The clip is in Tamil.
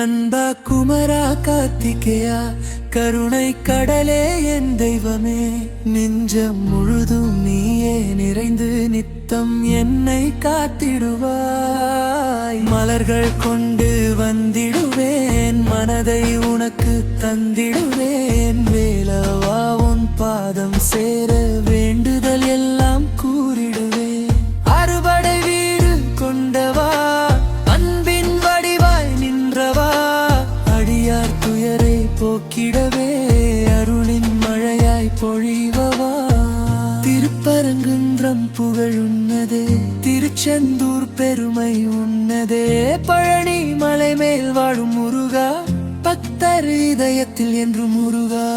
கந்தா குமரா கார்த்திகேயா கருணை கடலே என் தெய்வமே, நெஞ்சம் முழுதும் நீயே நிறைந்து நித்தம் என்னை காத்திடுவாய். மலர்கள் கொண்டு வந்திடுவேன், மனதை உனக்கு தந்திடுவேன். வேலவா உன் பாதம் சேர வேண்டுதல் எல்லாம் கூறிடுவேன். அறுபடை வீடு கொண்டவா, அன்பின் வடிவாய் நின்றவா, அடியார் துயரை போக்கிடவே அருளின் மழையாய் பொழிவவா. திருப்பரங்குன்றம் புகழ் உன்னதே, திருச்செந்தூர் பெருமை உன்னதே. பழனி மலை மேல் வாழும் முருகா, பக்தர் இதயத்தில் என்று முருகா.